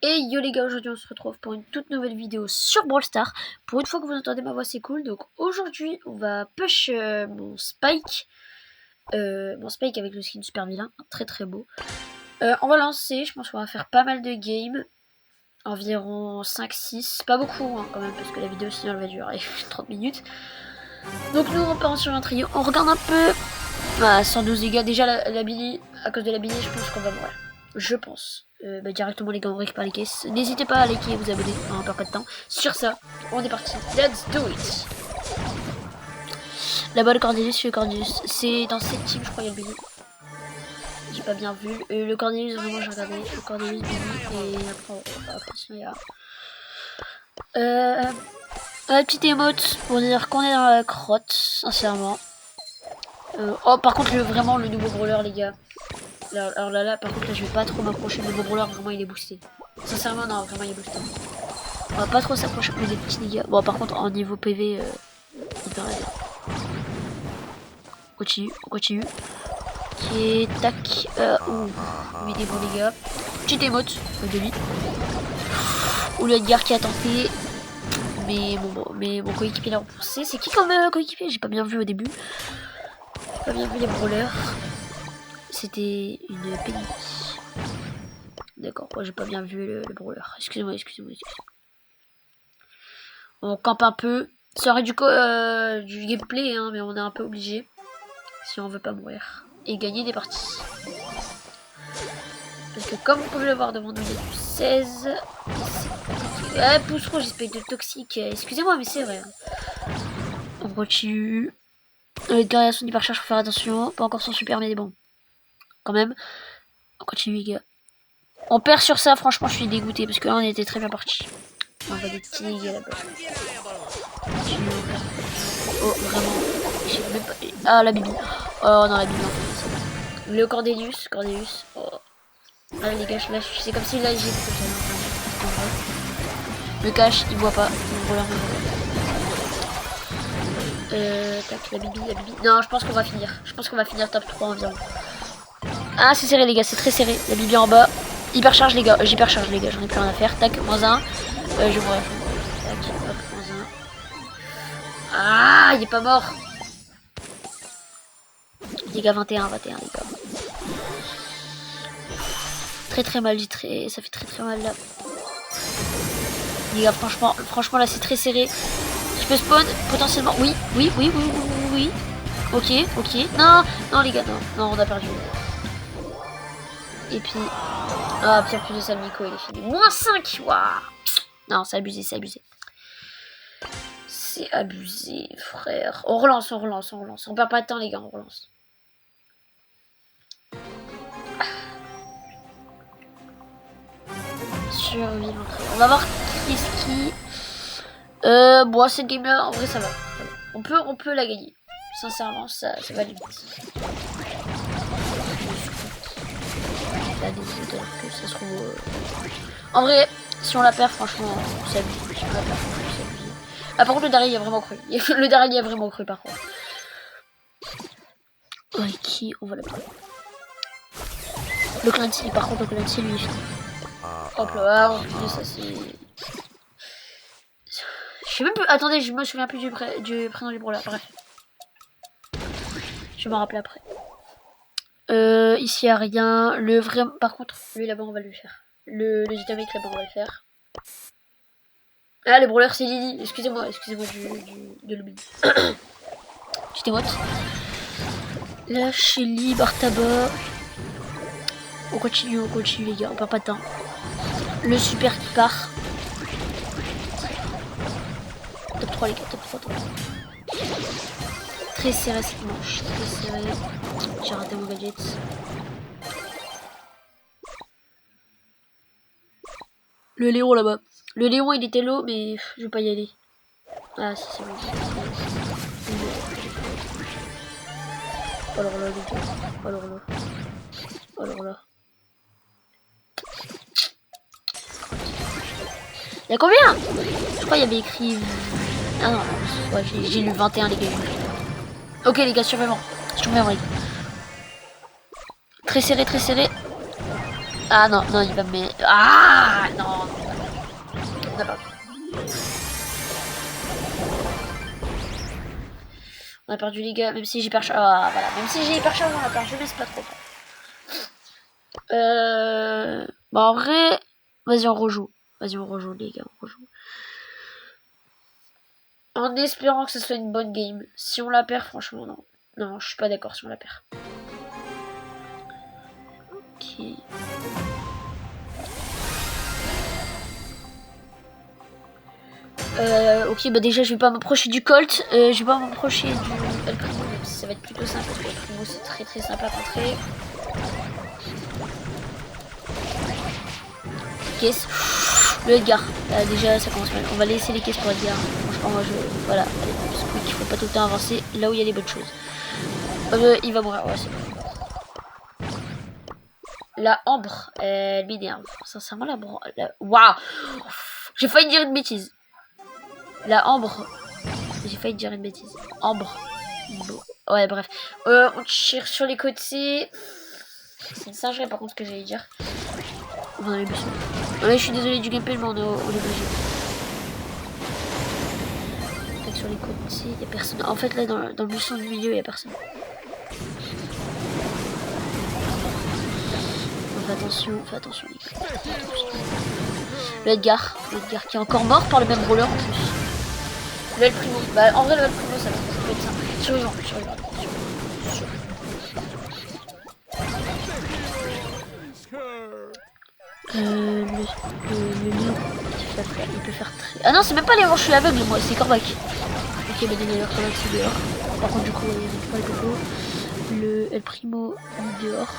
Et yo les gars, aujourd'hui on se retrouve pour une toute nouvelle vidéo sur Brawl Stars. Pour une fois que vous entendez ma voix, c'est cool. Donc aujourd'hui on va push mon Spike. Avec le skin super vilain, très très beau. On va lancer, je pense qu'on va faire pas mal de games. Environ 5-6, pas beaucoup hein, quand même, parce que la vidéo sinon elle va durer 30 minutes. Donc nous on part sur un trio, on regarde un peu. 112 dégâts, déjà la Billy, à cause de la Billy je pense qu'on va mourir. Je pense. Directement les gars, on récupère les caisses. N'hésitez pas à liker et vous abonner, on perd pas de temps. Sur ça, on est parti. Let's do it. Là-bas le Cornelius, c'est dans cette team je crois il y a le Billy. J'ai pas bien vu. Le Cornelius vraiment j'ai regardé. Le Cornelius, Billy et après sinon il y a... la petite émote pour dire qu'on est dans la crotte, sincèrement. Oh par contre vraiment le nouveau brawler les gars. Alors là, par contre, là, je vais pas trop m'approcher. Le brawler, vraiment, il est boosté. Sincèrement, non, vraiment, il est boosté. On va pas trop s'approcher des petits dégâts. Bon, par contre, en niveau PV, il paraît bien. On continue. Ok, tac. Lui, des bons dégâts. Petite émote de lui. Ou le Edgar qui a tenté. Mais mon coéquipier l'a repoussé. C'est qui comme coéquipier? J'ai pas bien vu au début. J'ai pas bien vu les brawlers. C'était une péniche. D'accord, moi j'ai pas bien vu le brawler. Excusez-moi. On campe un peu. Ça aurait du gameplay, hein, mais on est un peu obligé. Si on veut pas mourir. Et gagner des parties. Parce que comme vous pouvez le voir devant nous, il y a du 16. Pouce rouge, espèce de toxique. Excusez-moi, mais c'est vrai. On continue. Les gars sont hyper charge, faut faire attention. Pas encore son super, mais bon. Quand même. On continue, les gars. On perd sur ça, franchement, je suis dégoûté. Parce que là, on était très bien parti. On va des petits dégâts là-bas. Oh, vraiment. J'ai même pas... Ah, la Bibi. Oh, non, la Bibi, non. Le Cordelius. Oh. Ah, les gars, là, c'est comme si là, j'ai... Le cache, il voit pas. Tac, la Bibi. Non, je pense qu'on va finir. Top 3 environ. Ah, c'est serré, les gars, c'est très serré. La Bibi en bas. Hypercharge, les gars. J'hypercharge, les gars. J'en ai plus rien à faire. Tac, -1. Je vois. Tac, hop, -1. Ah, il est pas mort. Les gars, 21, les gars. Très mal, ça fait très mal là. Les gars, franchement là c'est très serré. Je peux spawn potentiellement. Oui. Ok. Non les gars, non, on a perdu. Et puis. Ah, puis en plus de ça, le Nico il est fini. -5, waouh. Non, c'est abusé. C'est abusé, frère. On relance. On perd pas de temps, les gars, on relance. Survivre. On va voir qui. Bon, cette game là, en vrai, ça va. On peut la gagner. Sincèrement, ça va limite. Là, que ça se trouve. En vrai, si on la perd, franchement, c'est abusé. Si on la perd, franchement, c'est abusé. Ah, par contre, le Daryl y a vraiment cru. Le Daryl y a vraiment cru, par contre. Qui on va la perdre. Le Clancy, par contre, lui, hop là, on finit, ça c'est. Je sais même plus. Attendez, je me souviens plus du prénom du brawler. Bref. Je vais m'en rappeler après. Ici y a rien. Le vrai. Par contre, lui là-bas, on va le faire. Le Gitamic là-bas, on va le faire. Ah, le brawler, c'est Lily. Excusez-moi de l'oubli. Petite émote. Là, Shelly, Bartaba. On continue, les gars. On perd pas de temps. Le super qui part. Top 3, les gars. Top 3. Très serré cette manche. Très serré. J'ai raté mon gadget. Le Léon là-bas. Le Léon il était low, mais je vais pas y aller. Ah, si, c'est bon. Oh alors là. Il y a combien? Je crois qu'il y avait écrit. Ah non, ouais, j'ai lu 21 les gars. Ok les gars, surveillement les gars. Très serré. Ah non, non, il va me mettre... Ah non, on a perdu. On a perdu les gars, même si j'ai hyper charge. Ah voilà, même si j'ai hyper charge, on a perdu, mais c'est pas trop. Bon en vrai, vas-y on rejoue. Vas-y on rejoue les gars, on rejoue. En espérant que ce soit une bonne game. Si on la perd, franchement non. Non, je suis pas d'accord si on la perd. Ok. Ok, bah déjà je vais pas m'approcher du Colt, je vais pas m'approcher du El Primo, même si ça va être plutôt simple parce que El Primo c'est très simple à contrer. Caisse. Le Edgar, déjà ça commence mal. On va laisser les caisses pour Edgar. Franchement moi je... Voilà, allez, parce qu'il faut pas tout le temps avancer là où il y a les bonnes choses. Il va mourir, ouais c'est bon. La Ambre, elle m'énerve. Sincèrement la... Waouh, j'ai failli dire une bêtise. La Ambre. J'ai failli dire une bêtise. Ambre. Bon. Ouais, bref. On tire sur les côtés. C'est une singerie par contre ce que j'allais dire. On a les buissons. Ouais, je suis désolé du gameplay, mais on est obligé. Peut-être sur les côtés, il n'y a personne. En fait, là, dans le buisson du milieu, il n'y a personne. On fait attention, les gars. Le Edgar qui est encore mort par le même roller en plus. Le El Primo. Bah, en vrai, le El Primo, ça peut être simple. Sur les jambes. Le lion, il peut faire très... Ah non, c'est même pas les je suis aveugle, moi, c'est Corbac. Ok, bah d'ailleurs, Corbac, c'est dehors. Par contre, du coup, il n'y a pas le coco. Le El Primo, il est dehors.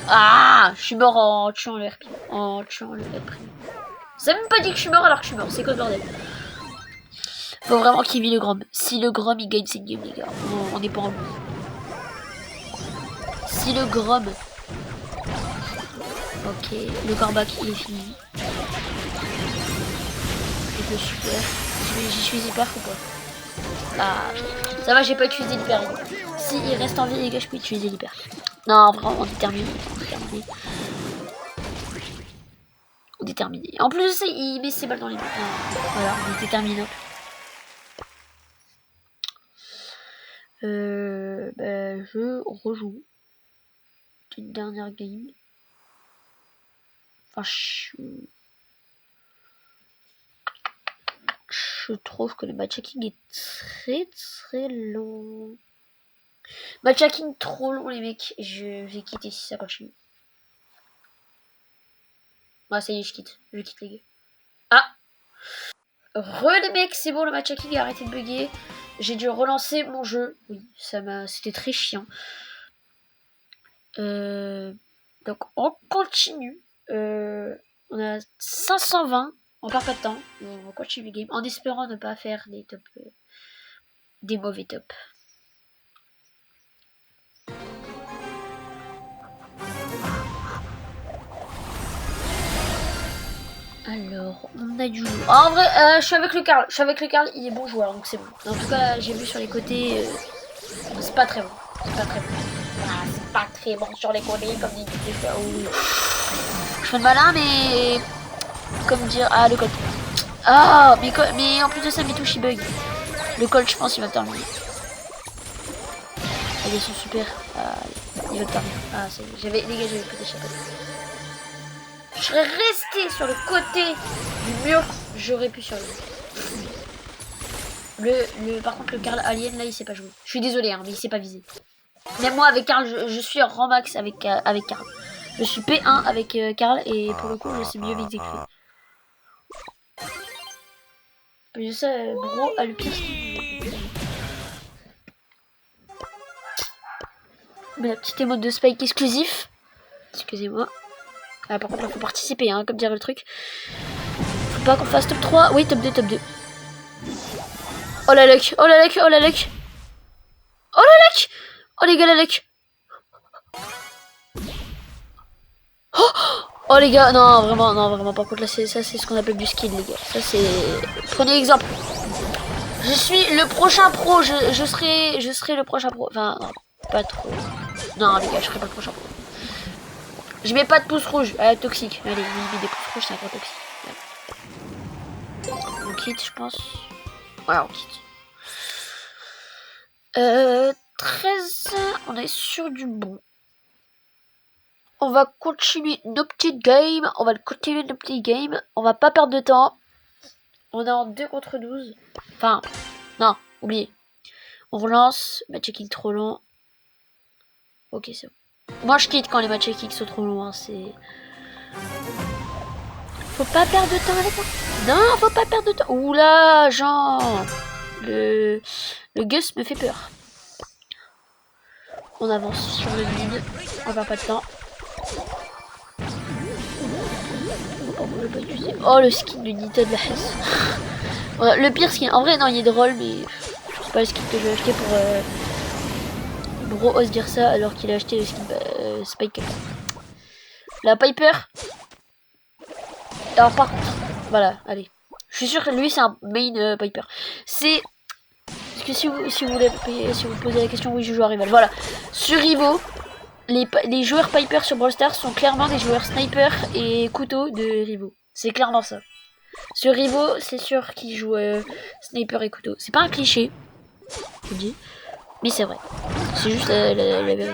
Ah, je suis mort en tuant le El Primo. Ça m'a même pas dit que je suis mort alors que je suis mort, c'est quoi le bordel? Faut vraiment qu'il vit le Grom. Si le Grom il gagne cette game, les gars, on n'est pas en bout. Si le Grom... Ok, le Corbac il est fini. Et le super. J'y suis hyper ou pas? Ah, ça va, j'ai pas utilisé l'hyper. Si il reste en vie, les gars, je peux utiliser l'hyper. Non, vraiment, on est terminé. On est terminé. En plus, il met ses balles dans les buts. Voilà, on était terminé. Bah, je rejoue. Une dernière game. Enfin, je trouve que le matchmaking est très long. Matchmaking trop long, les mecs. Je vais quitter si ça continue. Ah, ça y est, je quitte les gars. Ah! Les mecs, c'est bon, le matchmaking a arrêté de bugger. J'ai dû relancer mon jeu. Oui, c'était très chiant. Donc, on continue. On a 520. On perd pas de temps. On continue le game en espérant ne pas faire des top, des mauvais tops. Alors, on a du loup. En vrai, je suis avec le Karl. Il est bon joueur, donc c'est bon. En tout cas, j'ai vu sur les côtés. C'est pas très bon. Ah, c'est pas très bon sur les côtés, comme dit. Je fais le malin, mais. Comme dire. Ah, le Colt. Ah, mais en plus de ça, mes touches, il bug. Le Colt, je pense, il va terminer. Ils sont super. Il va terminer. Ah, c'est... Les gars, j'avais plus d'échappée. Je serais resté sur le côté du mur, j'aurais pu survivre. Par contre, le Karl Alien, là, il sait pas jouer. Je suis désolé, hein, mais il sait pas viser. Même moi, avec Karl, je suis en rang max avec Karl. Je suis P1 avec Karl, et pour le coup, je sais mieux viser que lui. Plus de ça, Bro a le pire. Mais la petite émote de Spike exclusif. Excusez-moi. Ah, par contre, il faut participer, hein, comme dirait le truc. Faut pas qu'on fasse top 3. Oui, top 2, top 2. Oh la luck, oh la luck, oh la luck. Oh la luck. Oh les gars, la luck. Oh les gars, non, vraiment. Par contre, là, ça, c'est ce qu'on appelle du skill, les gars. Ça, c'est... Prenez exemple. Je suis le prochain pro. Je serai le prochain pro. Enfin, non, pas trop. Non, les gars, je serai pas le prochain pro. Je mets pas de pouce rouge. Toxique. Allez, je mets des pouces rouges, c'est un gros toxique. On quitte, je pense. Ouais, on quitte. 13. On est sur du bon. On va continuer nos petites games. On va pas perdre de temps. On est en 2 contre 12. Enfin, non, oubliez. On relance. Matchmaking trop long. Ok, c'est bon. Moi, je quitte quand les matchmaking sont trop longs. Hein, c'est... Faut pas perdre de temps avec moi. Non, faut pas perdre de temps. Oula, Jean. Le Gus me fait peur. On avance sur le mid. On perd pas de temps. Oh, le skin de Nita de la Hesse. Le pire skin. En vrai, non, il est drôle, mais c'est pas le skin que je vais acheter pour... Bro ose dire ça alors qu'il a acheté le skin Spike. La Piper. Alors, par contre, voilà, allez. Je suis sûr que lui, c'est un main Piper. C'est... Parce que si vous posez la question, oui, je joue à Rival. Voilà. Sur Rivo, les joueurs Piper sur Brawl Stars sont clairement des joueurs sniper et couteau de Rivo. C'est clairement ça. Sur Rivo, c'est sûr qu'ils jouent sniper et couteau. C'est pas un cliché, je vous dis, mais c'est vrai. C'est juste la vérité.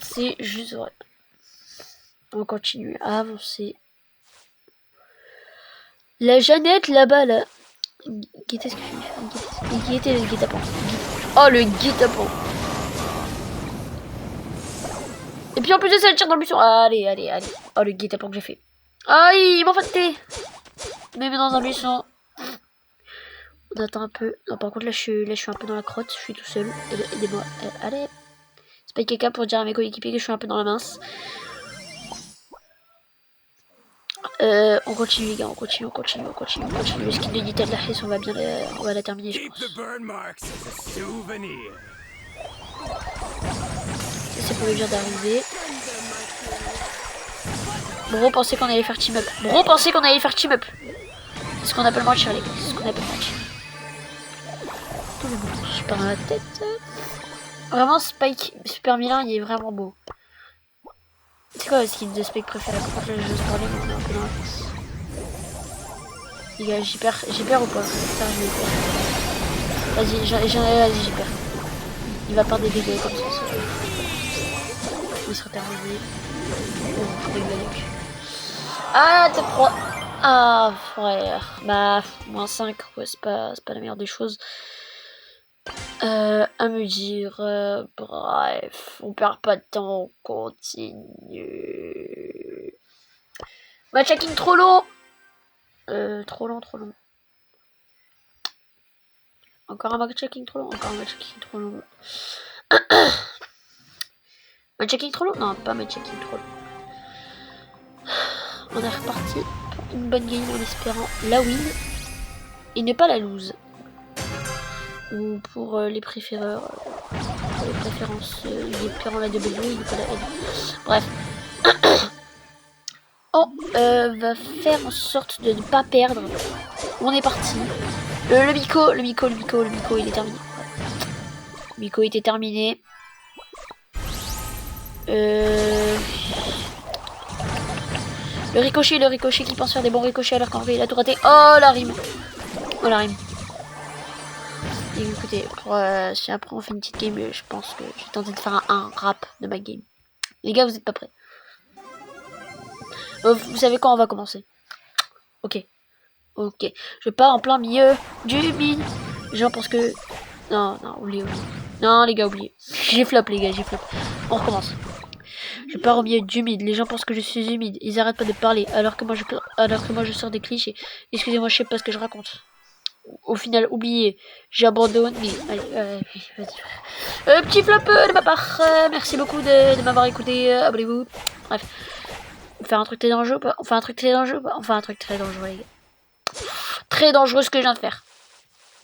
C'est juste vrai. On continue à avancer. La Jeannette là-bas, là. Qu'est-ce que je était le guet-apens. Oh, le guet-apens. Et puis en plus de ça, elle tire dans le buisson. Allez. Oh, le guet-apens que j'ai fait. Ah, il m'a faté. Il m'a mis dans un buisson. On attend un peu. Non, par contre, là, je suis un peu dans la crotte. Je suis tout seul. Aidez-moi. Allez. C'est pas quelqu'un pour dire à mes coéquipiers que je suis un peu dans la mince. On continue les gars, on continue. Le skin de Nita de la Hesse, on va la terminer, je pense. C'est pour lui dire d'arriver. Bro pensait qu'on allait faire team up. C'est ce qu'on appelle match, les gars. Tout le monde, je pars dans la tête. Vraiment, Spike Super Milan, il est vraiment beau. C'est quoi le skin de Spike préféré? Par contre, là, je parlais, mais on est un peu dans la face. Les gars, j'ai peur ou pas? Ça, je vais peur. Vas-y, j'ai peur. Il va perdre des dégâts comme ça. Il sera terminé. Oh, je vais le nuque. Ah, top 3. Ah, frère. Bah, moins 5, ouais, c'est pas la meilleure des choses. À me dire, bref, on perd pas de temps, on continue. Matchmaking trop long. Trop long. Encore un matchmaking trop long. Matchmaking trop long? Non, pas matchmaking trop long. On est reparti pour une bonne game en espérant la win et ne pas la lose. Ou pour les préférences, les préférant la W et ne pas la N. Bref. On va faire en sorte de ne pas perdre. On est parti. Le Miko, il est terminé. Miko était terminé. Le ricochet qui pense faire des bons ricochets alors qu'en vrai il a tout raté. Oh la rime. Et écoutez, si après on fait une petite game, je pense que je vais tenter de faire un rap de ma game. Les gars, vous êtes pas prêts? Vous savez quand on va commencer? Ok. Je pars en plein milieu du mid. Les gens pensent que... Non, oubliez. Non, les gars, oubliez. J'ai flop, les gars. On recommence. Je pars au milieu du mid. Les gens pensent que je suis humide. Ils arrêtent pas de parler. Alors que moi, je sors des clichés. Excusez-moi, je sais pas ce que je raconte. Au final, oubliez. J'abandonne. Mais allez, vas-y. Petit flop de ma part. Merci beaucoup de m'avoir écouté. Abonnez-vous. Bref. On fait un truc très dangereux. On fait un truc très dangereux, les gars. Très dangereux ce que je viens de faire.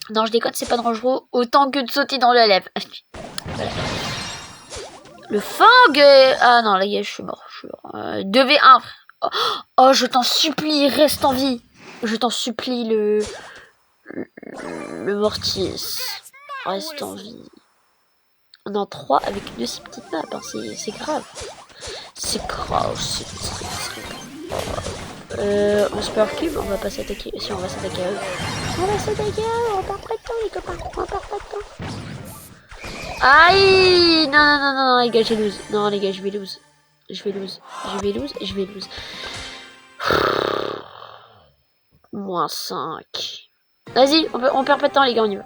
Non, je déconne, c'est pas dangereux autant que de sauter dans la lèvre. Voilà. Le fang. Ah non, là, je suis mort. 2v1. Oh, je t'en supplie, reste en vie. Je t'en supplie, le Mortis. Reste en vie. On est en 3 avec une aussi petite map, hein. C'est grave. C'est grave, c'est très grave. On se perd cube, on va pas s'attaquer. Si, on va s'attaquer à eux. On va s'attaquer à eux, on perd pas de temps les copains, on perd pas de temps. Aïe! Non, les gars, j'ai lose. Non, les gars, je vais lose. Je vais lose. Moins 5. Vas-y, on perd pas de temps, les gars, on y va.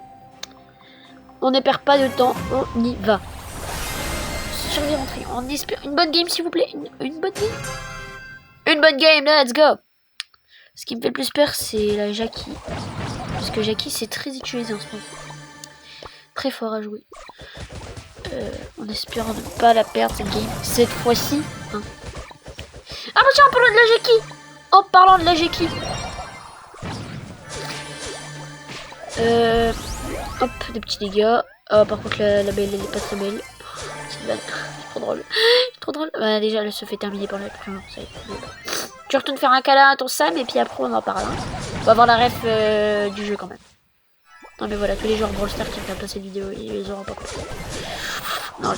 On ne perd pas de temps, on y va. Survie rentrée. On espère une bonne game, s'il vous plaît. Une bonne game. Une bonne game, let's go. Ce qui me fait le plus peur, c'est la Jackie. Parce que Jackie, c'est très utilisé en ce moment. Très fort à jouer. On espère ne pas la perdre cette game. Cette fois-ci. Hein. Ah bah tiens, en parlant de la Jackie. En parlant de la Jackie. Hop, des petits dégâts. Ah, par contre, la belle, elle est pas très belle. C'est trop drôle. Trop drôle. Bah, déjà, elle se fait terminer par la plus loin. Ça y est. Tu retournes faire un câlin à ton Sam et puis après, on en parle. Hein. On va avoir la ref du jeu quand même. Non, mais voilà, tous les joueurs Brawl Stars qui regardent pas cette vidéo, ils les auront pas compris. Non,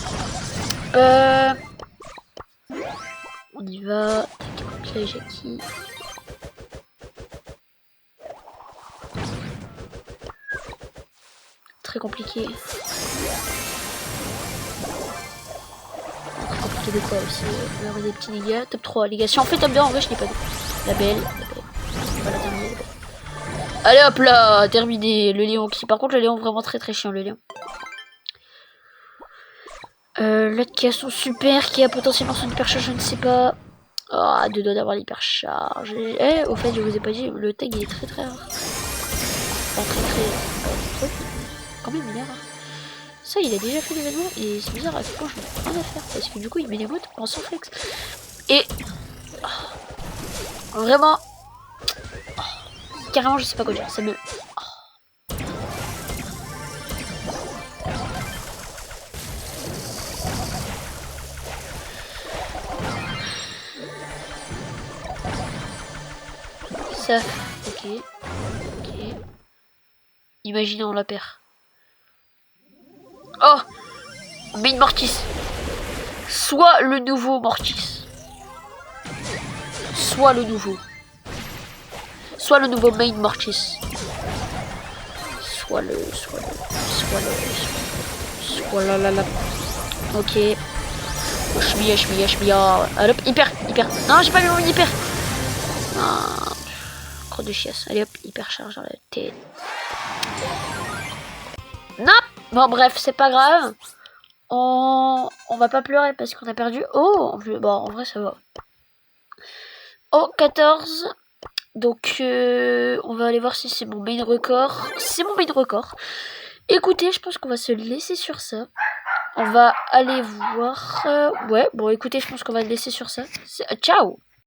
on y va. Tac, là, Jackie. Très compliqué. Très compliqué de quoi aussi. On va avoir des petits dégâts. Top 3, les gars. Si on fait top 2, en vrai, je n'ai pas de. La belle. On va la terminer. La belle. Allez hop là, terminé. Le lion qui. Par contre, le lion vraiment très chiant, le lion. L'autre qui a son super, qui a potentiellement son hypercharge, je ne sais pas. Ah, deux doigts d'avoir l'hypercharge. Eh, au fait, je vous ai pas dit, le tag il est très rare. Enfin, très. Quand même, il est rare. Ça, il a déjà fait l'événement et c'est bizarre à quel point je n'ai rien à faire parce que du coup, il met les modes en sans flex. Et. Oh, vraiment. Oh, carrément, je sais pas quoi dire. Ça me. Ça, ok. Imaginez, on la perd. Oh, Main Mortis. Soit le nouveau Mortis. Soit le nouveau Main Mortis. Soit la. Ok. Chmia. Allez hop, hyper. Non, j'ai pas mis mon hyper. Non. Crotte de chiasse. Allez hop, hyper charge dans la tête. Non. Bon, bref, c'est pas grave. On va pas pleurer parce qu'on a perdu. Oh, bon, en vrai, ça va. Oh, 14. Donc, on va aller voir si c'est mon main record. C'est mon main record. Écoutez, je pense qu'on va se laisser sur ça. On va aller voir... ouais, bon, écoutez, je pense qu'on va le laisser sur ça. Ciao.